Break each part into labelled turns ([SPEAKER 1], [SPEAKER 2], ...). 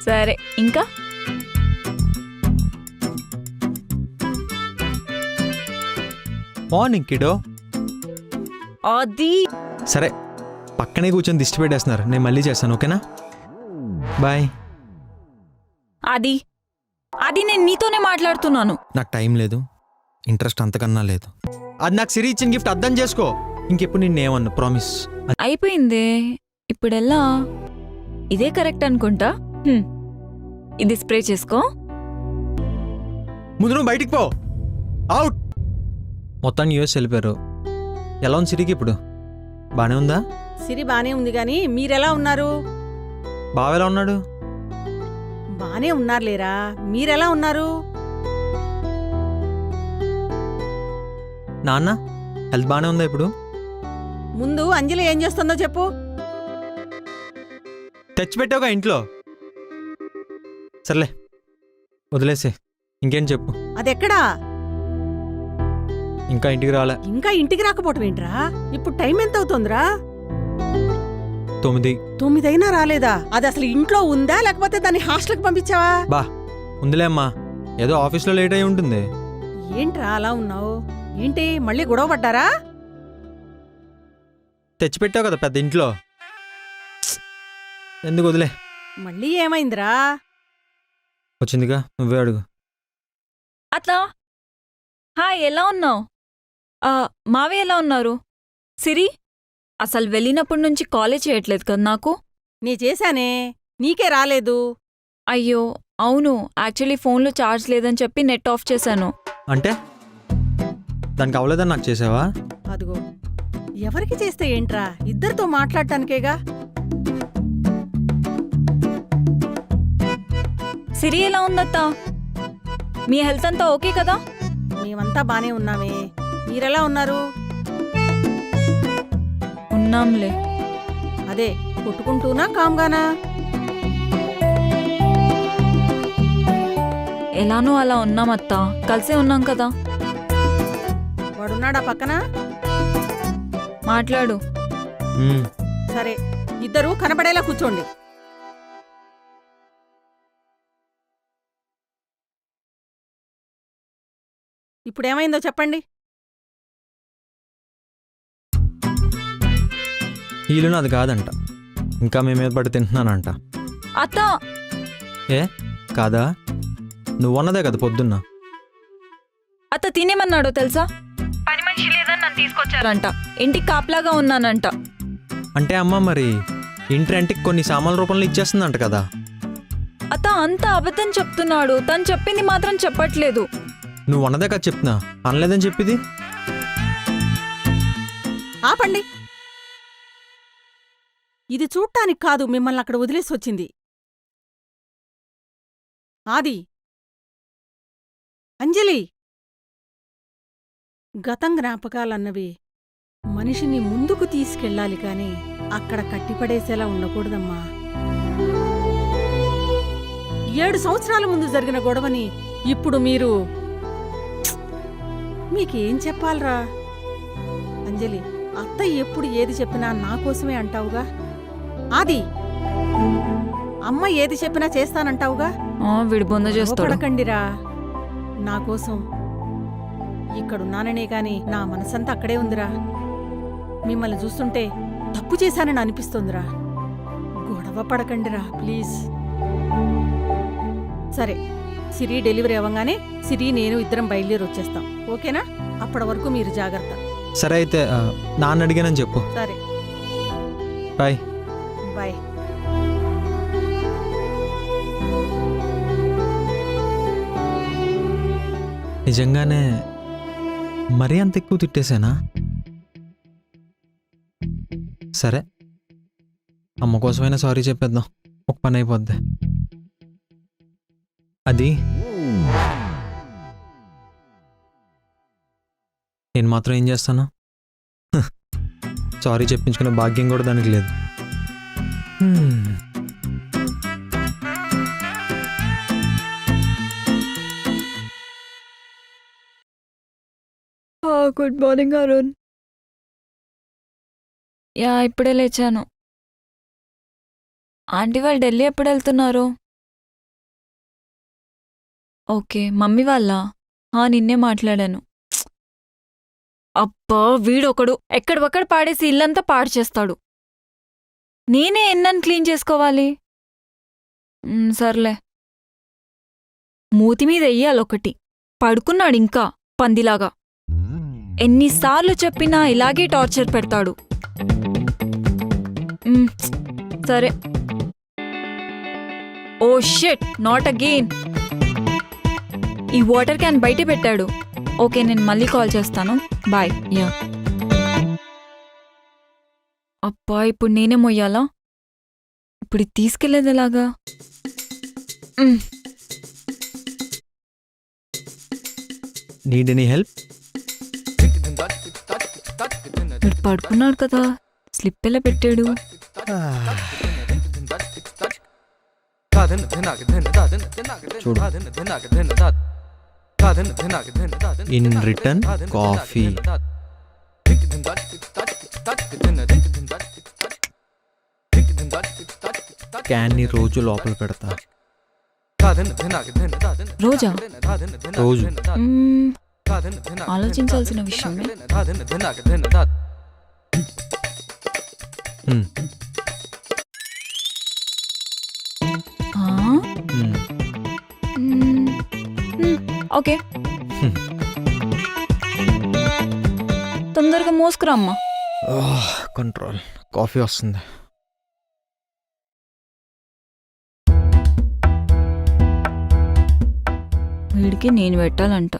[SPEAKER 1] సరే ఇంకా
[SPEAKER 2] morning kiddo.
[SPEAKER 1] అది
[SPEAKER 2] సరే పక్కనే కూర్చొని దిష్టి పెట్టేస్తున్నారు, నేను మళ్ళీ చేస్తాను, ఓకేనా? బాయ్.
[SPEAKER 1] అది అది నేను నీతోనే మాట్లాడుతున్నాను.
[SPEAKER 2] నాకు టైం లేదు, ఇంట్రెస్ట్ అంతకన్నా లేదు. అది నాకు సిరి ఇచ్చిన గిఫ్ట్ అర్థం చేసుకో. ఇంకెప్పుడు నిన్నేమన్నా ప్రామిస్.
[SPEAKER 1] అయిపోయిందే ఇప్పుడెల్లా. ఇదే కరెక్ట్ అనుకుంటా. ఇది స్ప్రే చేసుకో.
[SPEAKER 2] ముందు నువ్వు బయటికి పో, అవుట్. మొత్తాన్ని యూఎస్ వెళ్ళిపోయారు. ఎలా ఉంది సిరికి ఇప్పుడు? బానే ఉందా?
[SPEAKER 3] సిరి బానే ఉంది గాని మీరెలా ఉన్నారు?
[SPEAKER 2] బావ ఎలా ఉన్నాడు?
[SPEAKER 3] బానే ఉన్నారులేరా, మీరెలా ఉన్నారు?
[SPEAKER 2] నాన్న హెల్త్ బానే ఉందా ఇప్పుడు?
[SPEAKER 3] ముందు అంజలి ఏం చేస్తుందో చెప్పు.
[SPEAKER 2] తెచ్చిపెట్టావుగా ఇంట్లో. సర్లే వదిలేసే, ఇంకేం చెప్పు.
[SPEAKER 3] అదెక్కడా?
[SPEAKER 2] ఇంకా ఇంటికి రాలే.
[SPEAKER 3] ఇంకా ఇంటికి రాకపోవటం ఏంట్రా? ఇప్పుడు టైం ఎంత అవుతోందిరా?
[SPEAKER 2] 9.
[SPEAKER 3] 9 అయినా రాలేదా? అది అసలు ఇంట్లో ఉందా లేకపోతే దాన్ని హాస్టల్కి పంపించావా?
[SPEAKER 2] బా ఉందిలే అమ్మా, ఏదో ఆఫీస్లో లేట్ అయి ఉంటుంది.
[SPEAKER 3] ఏంట్రా అలా ఉన్నావు? ఏంటి మళ్ళీ గొడవ పడ్డారా?
[SPEAKER 2] తెచ్చిపెట్టావు కదా పెద్ద ఇంట్లో, ఎందుకు వదిలే.
[SPEAKER 3] మళ్ళీ ఏమైందిరా?
[SPEAKER 2] వచ్చిందిగా, నువ్వే అడుగు.
[SPEAKER 1] అత్తా హాయ్, ఎలా ఉన్నావు? మావి ఎలా ఉన్నారు? సిరి అసలు వెళ్ళినప్పటి నుంచి కాలేజ్ చేయట్లేదు కదా నాకు.
[SPEAKER 3] నీ చేశానే, నీకే రాలేదు.
[SPEAKER 1] అయ్యో అవును, యాక్చువల్లీ ఫోన్లో ఛార్జ్ లేదని చెప్పి నెట్ ఆఫ్ చేశాను.
[SPEAKER 2] అంటే దానికి అవ్వలేదని నాకు చేసావా?
[SPEAKER 3] అదిగో ఎవరికి చేస్తే ఏంట్రా, ఇద్దరితో మాట్లాడటానికేగా.
[SPEAKER 1] సిరి ఎలా ఉందత్తా? మీ హెల్త్ అంతా ఓకే కదా?
[SPEAKER 3] మేమంతా బానే ఉన్నామే, మీరెలా ఉన్నారు?
[SPEAKER 1] ఉన్నాంలే.
[SPEAKER 3] అదే కొట్టుకుంటూనా కామ్గానా?
[SPEAKER 1] ఎలానో అలా ఉన్నామత్తా, కలిసే ఉన్నాం కదా.
[SPEAKER 3] వాడున్నాడా పక్కన?
[SPEAKER 1] మాట్లాడు.
[SPEAKER 3] సరే ఇద్దరూ కనబడేలా కూర్చోండి. ఇప్పుడేమైందో చెప్పండి.
[SPEAKER 2] ఈలు నాది కాదంట, ఇంకా మీ మీద పడి తింటున్నానంట.
[SPEAKER 1] అత్తా
[SPEAKER 2] ఏ కాదా? నువ్వన్నదే కదా పొద్దున్న.
[SPEAKER 1] అత్త తినేమన్నాడో తెలుసా? పని మనిషి లేదని నన్ను తీసుకొచ్చారంట, ఇంటికి కాపలాగా ఉన్నానంట.
[SPEAKER 2] అంటే అమ్మ మరి ఇంటి రెంట్కి కొన్ని సామాన్ల రూపంలో ఇచ్చేస్తుందంట కదా.
[SPEAKER 1] అత్త అంతా అబద్ధం చెప్తున్నాడు, తను చెప్పింది మాత్రం చెప్పట్లేదు.
[SPEAKER 2] నువ్వు అన్నదే కదా చెప్తున్నా, అనలేదని చెప్పింది.
[SPEAKER 3] ఆపండి. ఇది చూడ్టానికి కాదు మిమ్మల్ని అక్కడ వదిలేసి వచ్చింది. ఆది, అంజలి, గతం జ్ఞాపకాలన్నవి మనిషిని ముందుకు తీసుకెళ్ళాలి కాని అక్కడ కట్టిపడేసేలా ఉండకూడదమ్మా. 7 సంవత్సరాల ముందు జరిగిన గొడవని ఇప్పుడు మీకేం చెప్పాలరా? అంజలి, అత్తయ్య ఎప్పుడు ఏది చెప్పినా నా కోసమే అంటావుగా. ఆది, అమ్మ ఏది చెప్పినా చేస్తానంటావుగా.
[SPEAKER 1] వీడి బొంద చేస్తాడు.
[SPEAKER 3] పడకండిరా, నా కోసం. ఇక్కడున్నాననే కాని నా మనసంతా అక్కడే ఉందిరా. మిమ్మల్ని చూస్తుంటే తప్పు చేశానని అనిపిస్తోందిరా. గొడవ పడకండిరా ప్లీజ్. సరే, సిరి డెలివరీ అవ్వగానే సిరి నేను ఇద్దరం బయలుదేరి వచ్చేస్తాం, ఓకేనా? అప్పటి వరకు మీరు జాగ్రత్త.
[SPEAKER 2] సరే అయితే నాన్న అడిగానని చెప్పు.
[SPEAKER 3] సరే
[SPEAKER 2] బాయ్.
[SPEAKER 3] బాయ్.
[SPEAKER 2] నిజంగానే మరీ అంత ఎక్కువ తిట్టేశానా? సరే, అమ్మ కోసమైనా సారీ చెప్పేద్దాం, ఒక పని అయిపోద్ది. అది నేను మాత్రం ఏం చేస్తాను? సారీ చెప్పించుకునే భాగ్యం కూడా దానికి లేదు.
[SPEAKER 1] Good morning Arun. ఇప్పుడే లేచాను. ఆంటీ వాళ్ళు ఢిల్లీ ఎప్పుడు వెళ్తున్నారు? ఓకే మమ్మీ వాళ్ళ నిన్నే మాట్లాడాను. అబ్బా వీడొకడు ఎక్కడొక్కడ పాడేసి ఇల్లంతా పాడు చేస్తాడు. నేనే ఎన్నని క్లీన్ చేసుకోవాలి. సర్లే మూతి మీద వెయ్యాలొకటి. పడుకున్నాడింకా పందిలాగా. ఎన్నిసార్లు చెప్పినా ఇలాగే టార్చర్ పెడతాడు. సరే. Oh shit, not again. ఈ వాటర్ క్యాన్ బయట పెట్టాడు. ఓకే నేను మళ్ళీ కాల్ చేస్తాను. బాయ్. యా. అబ్బా ఇప్పుడు నేనే మొయ్యాలా? ఇప్పుడు ఇది తీసుకెళ్లేది ఎలాగా?
[SPEAKER 2] Need any help?
[SPEAKER 1] వీడు పడుకున్నాడు కదా, స్లిప్ ఎలా పెట్టాడు?
[SPEAKER 2] చూడు. In return coffee. క్యాన్ని రోజు లోపల పెడతా.
[SPEAKER 1] రోజా?
[SPEAKER 2] రోజు.
[SPEAKER 1] ఆలోచించాల్సిన విషయమే.
[SPEAKER 2] మ్,
[SPEAKER 1] ఆ?
[SPEAKER 2] మ్.
[SPEAKER 1] ఓకే తొందరగా మోసుకురామ్మా.
[SPEAKER 2] కంట్రోల్. కాఫీ వస్తుంది.
[SPEAKER 1] వీడికి నేను పెట్టాలంట.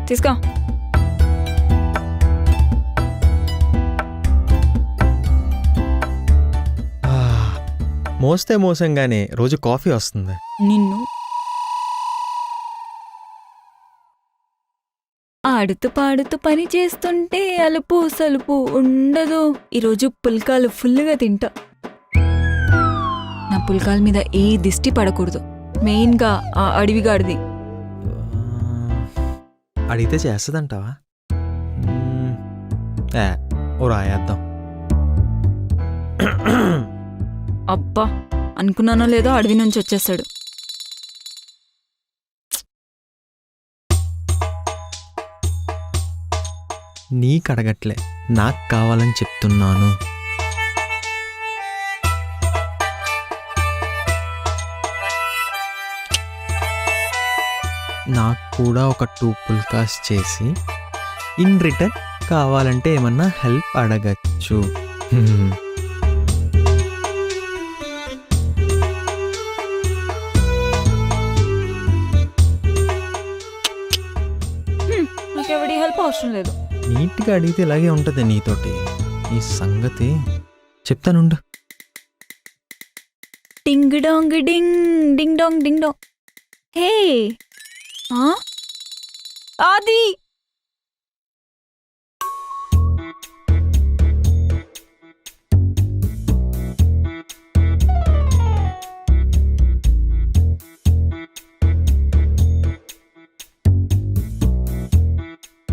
[SPEAKER 1] తీసుకో.
[SPEAKER 2] మోస్తే మోసంగానే రోజు కాఫీ వస్తుంది.
[SPEAKER 1] నిన్ను ఆడుతూ పాడుతూ పని చేస్తుంటే అలుపు సలుపు ఉండదు. ఈరోజు పుల్కాలు ఫుల్గా తింటా. నా పుల్కాల మీద ఏ దిష్టి పడకూడదు. మెయిన్గా ఆ అడవిగాడిది.
[SPEAKER 2] అడిగితే చేస్తుందంటావా? ఓ రాయేద్దాం.
[SPEAKER 1] అబ్బా అనుకున్నానో లేదో అడవి నుంచి వచ్చేసాడు.
[SPEAKER 2] నీకు అడగట్లే, నాకు కావాలని చెప్తున్నాను. నాకు కూడా ఒక 2 పుల్కాస్ చేసి ఇన్ రిటర్న్ కావాలంటే ఏమన్నా హెల్ప్ అడగచ్చు.
[SPEAKER 1] నాకెవడి హెల్ప్ అవసరం లేదు.
[SPEAKER 2] నీట్గా అడిగితే ఇలాగే ఉంటుంది నీతోటి. ఈ సంగతి చెప్తానుండు.
[SPEAKER 1] Ding dong ding ding dong ding dong. Hey ఆది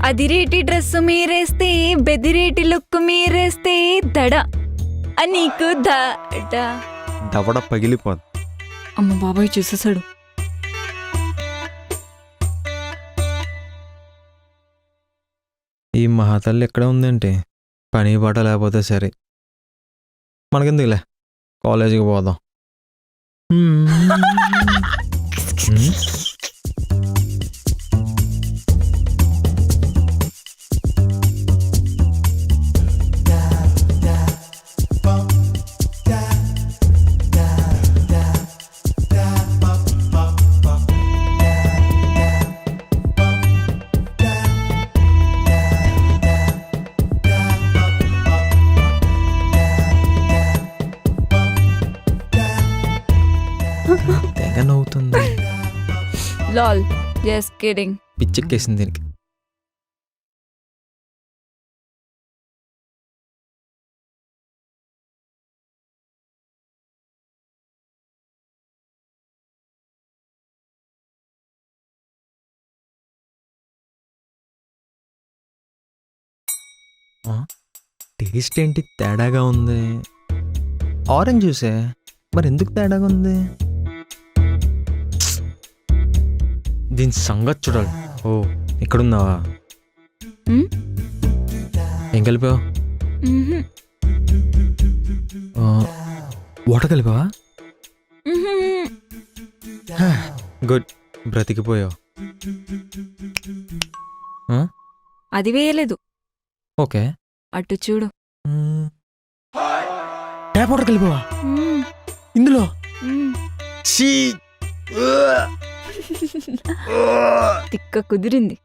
[SPEAKER 1] అదిరేటి డ్రెస్ మీరేస్తే బెదిరేటి లుక్ మీరేస్తే దడ నీకు దడ.
[SPEAKER 2] దవడ పగిలిపోదు.
[SPEAKER 1] అమ్మ బాబాయ్ చూసేసాడు.
[SPEAKER 2] ఈ మహాతల్లి ఎక్కడ ఉందేంటి? పని పాట లేకపోతే సరే. మనకెందుకులే, కాలేజీకి పోదాం. తెగ నవ్వుతుంది.
[SPEAKER 1] Lal just kidding.
[SPEAKER 2] పిచ్చెక్కేసింది దీనికి. టేస్ట్ ఏంటి తేడాగా ఉంది? ఆరెంజ్ జ్యూసే, మరి ఎందుకు తేడాగా ఉంది? దీని సంగతి చూడాలి. ఓ ఇక్కడున్నావా?
[SPEAKER 1] ఉమ్,
[SPEAKER 2] ఏం కలిపావు?
[SPEAKER 1] ఉహుం,
[SPEAKER 2] వాటర్ కలిపావా?
[SPEAKER 1] ఉహుం.
[SPEAKER 2] గుడ్, బ్రతికిపోయావు.
[SPEAKER 1] అది వేయలేదు.
[SPEAKER 2] ఓకే.
[SPEAKER 1] అటు చూడు.
[SPEAKER 2] ట్యాప్ వాటర్ కలిపావా
[SPEAKER 1] ఉమ్,
[SPEAKER 2] ఇందులో?
[SPEAKER 1] ఉమ్.
[SPEAKER 2] ఛీ!
[SPEAKER 1] తిక్క కుదిరింది.